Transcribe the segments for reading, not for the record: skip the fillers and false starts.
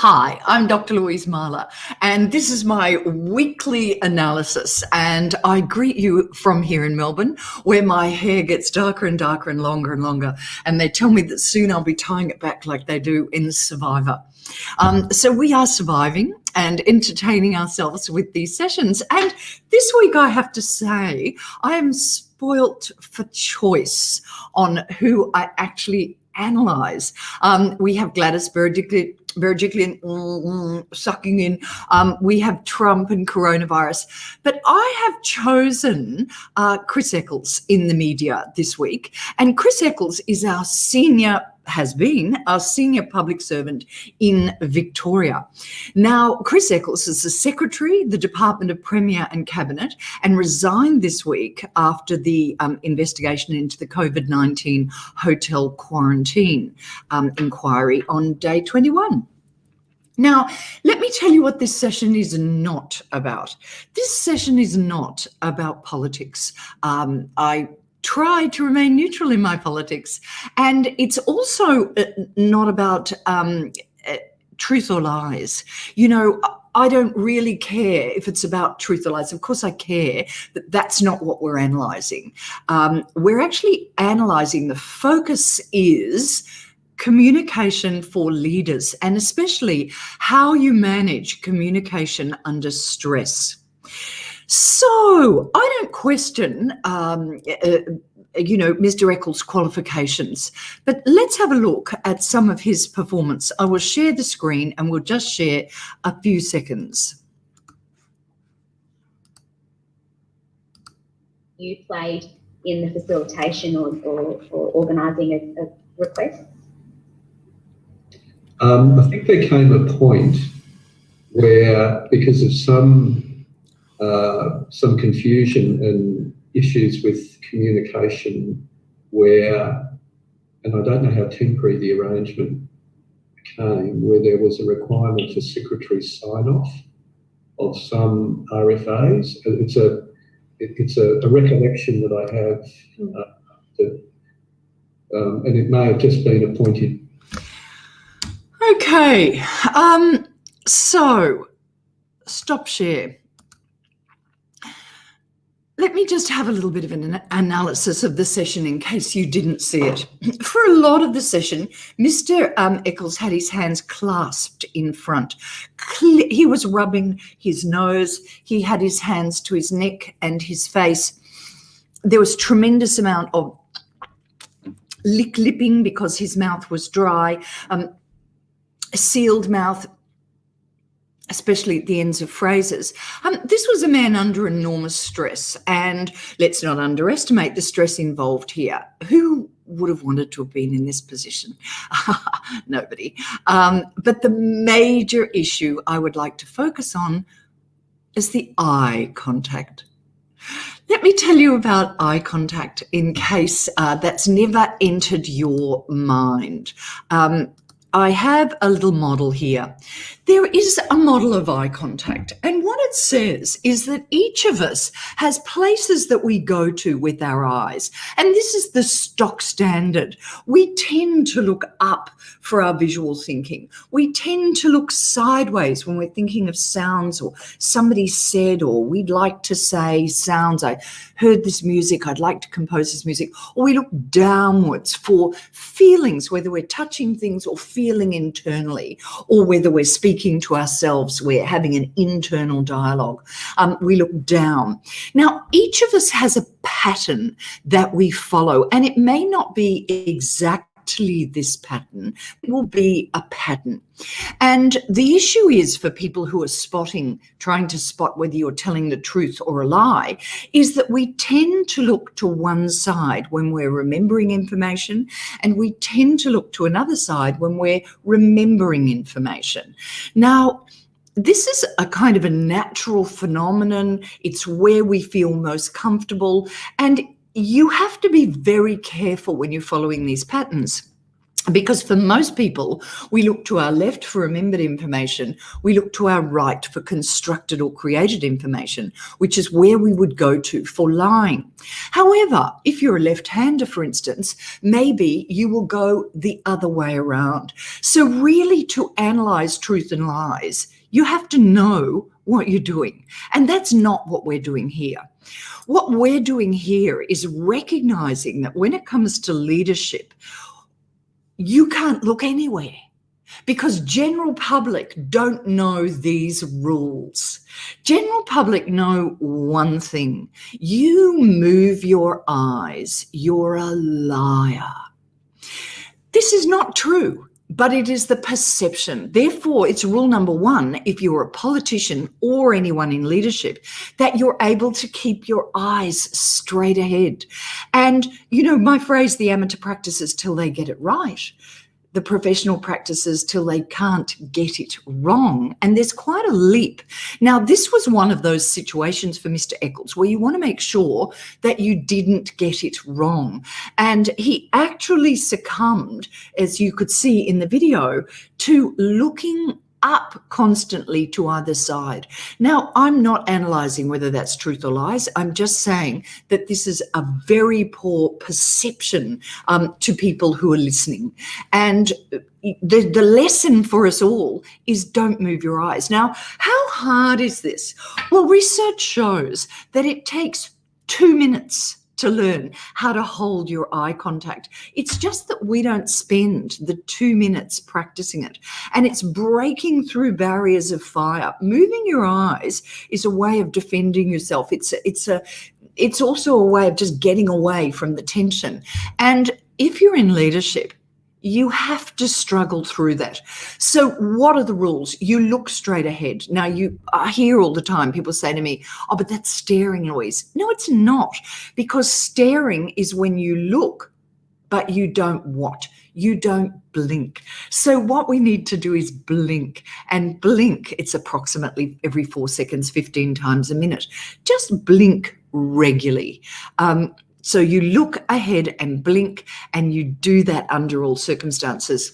Hi, I'm Dr. Louise Mahler, and this is my weekly analysis. And I greet you from here in Melbourne, where my hair gets darker and darker and longer and longer. And they tell me that soon I'll be tying it back like they do in Survivor. So we are surviving and entertaining ourselves with these sessions. And this week, I have to say, I am spoilt for choice on who I actually analyse. We have Gladys Berejiklian sucking in. We have Trump and coronavirus. But I have chosen Chris Eccles in the media this week. And Chris Eccles is has been our senior public servant in Victoria. Now, Chris Eccles is the Secretary, the Department of Premier and Cabinet, and resigned this week after the investigation into the COVID-19 hotel quarantine inquiry on day 21. Now, let me tell you what this session is not about. This session is not about politics. I try to remain neutral in my politics. And it's also not about truth or lies. You know, I don't really care if it's about truth or lies. Of course I care, but that's not what we're analysing. We're actually analysing, the focus is communication for leaders, and especially how you manage communication under stress. So I don't question, Mr. Eccles' qualifications, but let's have a look at some of his performance. I will share the screen and we'll just share a few seconds. You played in the facilitation or organising a request? I think there came a point where, because of some confusion and issues with communication, and I don't know how temporary the arrangement became, where there was a requirement for secretary sign-off of some RFAs. It's a recollection that I have, and it may have just been appointed. Okay, so stop share. Let me just have a little bit of an analysis of the session in case you didn't see it. For a lot of the session, Mr. Eccles had his hands clasped in front. He was rubbing his nose. He had his hands to his neck and his face. There was tremendous amount of lipping because his mouth was dry, sealed mouth, especially at the ends of phrases. This was a man under enormous stress, and let's not underestimate the stress involved here. Who would have wanted to have been in this position? Nobody. But the major issue I would like to focus on is the eye contact. Let me tell you about eye contact in case that's never entered your mind. I have a little model here. There is a model of eye contact, and what it says is that each of us has places that we go to with our eyes, and this is the stock standard. We tend to look up for our visual thinking. We tend to look sideways when we're thinking of sounds, or somebody said, or we'd like to say sounds. I heard this music, I'd like to compose this music. Or we look downwards for feelings, whether we're touching things or feeling internally, or whether we're speaking to ourselves, we're having an internal dialogue. We look down. Now, each of us has a pattern that we follow, and it may not be exactly this pattern, it will be a pattern. And the issue is, for people who are trying to spot whether you're telling the truth or a lie, is that we tend to look to one side when we're remembering information, and we tend to look to another side when we're remembering information. Now, this is a kind of a natural phenomenon. It's where we feel most comfortable, and you have to be very careful when you're following these patterns. Because for most people, we look to our left for remembered information. We look to our right for constructed or created information, which is where we would go to for lying. However, if you're a left-hander, for instance, maybe you will go the other way around. So really, to analyze truth and lies, you have to know what you're doing. And that's not what we're doing here. What we're doing here is recognizing that when it comes to leadership, you can't look anywhere because general public don't know these rules. General public know one thing: you move your eyes, you're a liar. This is not true, but it is the perception. Therefore, it's rule number one, if you're a politician or anyone in leadership, that you're able to keep your eyes straight ahead. And, you know, my phrase, the amateur practices till they get it right, the professional practices till they can't get it wrong. And there's quite a leap. Now, this was one of those situations for Mr. Eccles where you want to make sure that you didn't get it wrong. And he actually succumbed, as you could see in the video, to looking up constantly to either side. Now, I'm not analysing whether that's truth or lies. I'm just saying that this is a very poor perception to people who are listening. And the lesson for us all is don't move your eyes. Now, how hard is this? Well, research shows that it takes 2 minutes to learn how to hold your eye contact. It's just that we don't spend the 2 minutes practicing it. And it's breaking through barriers of fire. Moving your eyes is a way of defending yourself. It's also a way of just getting away from the tension. And if you're in leadership, you have to struggle through that. So what are the rules? You look straight ahead. Now, I hear all the time people say to me, oh, but that's staring, Louise. No, it's not, because staring is when you look, but you don't what? You don't blink. So what we need to do is blink. And blink, it's approximately every 4 seconds, 15 times a minute. Just blink regularly. So you look ahead and blink, and you do that under all circumstances.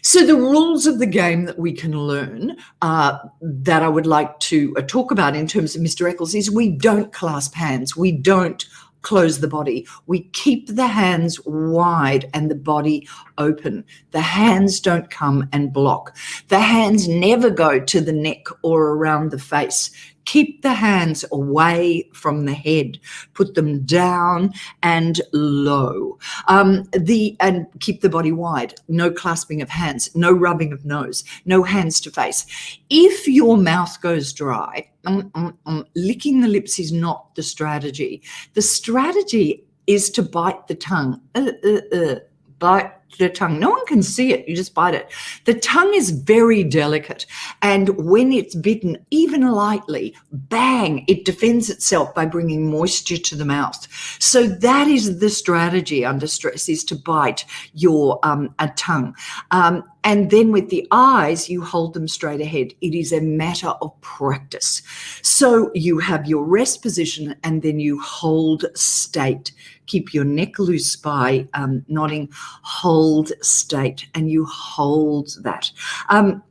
So the rules of the game that we can learn that I would like to talk about in terms of Mr. Eccles is we don't clasp hands. We don't close the body. We keep the hands wide and the body open. The hands don't come and block. The hands never go to the neck or around the face. Keep the hands away from the head. Put them down and low. And keep the body wide. No clasping of hands. No rubbing of nose. No hands to face. If your mouth goes dry, licking the lips is not the strategy. The strategy is to bite the tongue. Bite the tongue. No one can see it. You just bite it. The tongue is very delicate. And when it's bitten, even lightly, bang, it defends itself by bringing moisture to the mouth. So that is the strategy under stress, is to bite your tongue. And then with the eyes, you hold them straight ahead. It is a matter of practice. So you have your rest position and then you hold state. Keep your neck loose by nodding, hold state, and you hold that. How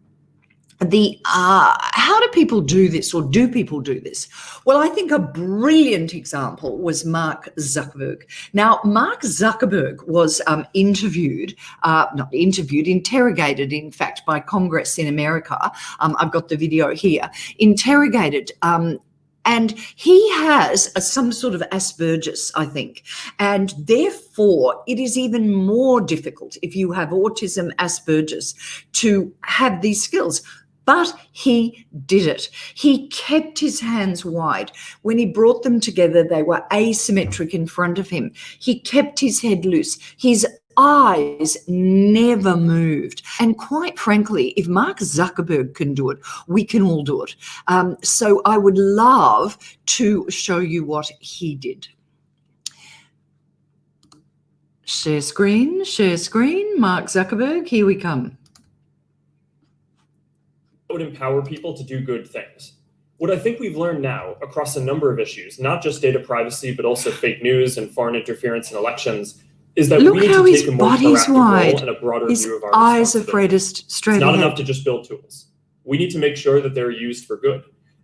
do people do this, or do people do this? Well, I think a brilliant example was Mark Zuckerberg. Now, Mark Zuckerberg was interrogated, in fact, by Congress in America. I've got the video here. Interrogated. And he has some sort of Asperger's, I think. And therefore, it is even more difficult if you have autism, Asperger's, to have these skills. But he did it. He kept his hands wide. When he brought them together, they were asymmetric in front of him. He kept his head loose. His eyes never moved. And quite frankly, if Mark Zuckerberg can do it, we can all do it. So I would love to show you what he did. Share screen, Mark Zuckerberg, here we come. Would empower people to do good things. What I think we've learned now across a number of issues, not just data privacy, but also fake news and foreign interference in elections, is that Look we need how to his take a more body's proactive wide. role and a broader His view of our eyes are responsibility. straight It's not ahead. enough to just build tools. We need to make sure that they're used for good.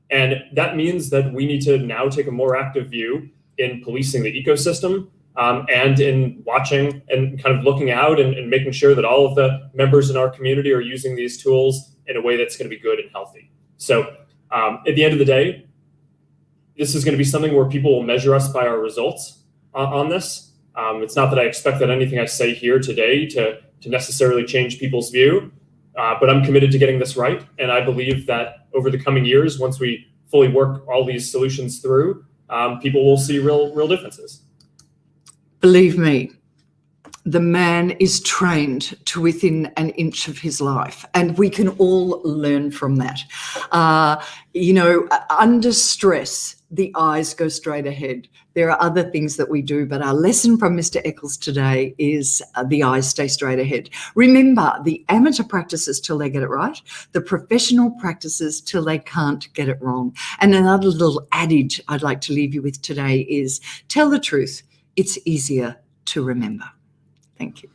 And that means that we need to now take a more active view in policing the ecosystem, and in watching and kind of looking out and making sure that all of the members in our community are using these tools in a way that's going to be good and healthy. So at the end of the day, this is going to be something where people will measure us by our results on this. It's not that I expect that anything I say here today to necessarily change people's view, but I'm committed to getting this right. And I believe that over the coming years, once we fully work all these solutions through, people will see real differences. Believe me, the man is trained to within an inch of his life, and we can all learn from that. Under stress, the eyes go straight ahead. There are other things that we do, but our lesson from Mr. Eccles today is the eyes stay straight ahead. Remember, the amateur practices till they get it right, the professional practices till they can't get it wrong. And another little adage I'd like to leave you with today is tell the truth. It's easier to remember. Thank you.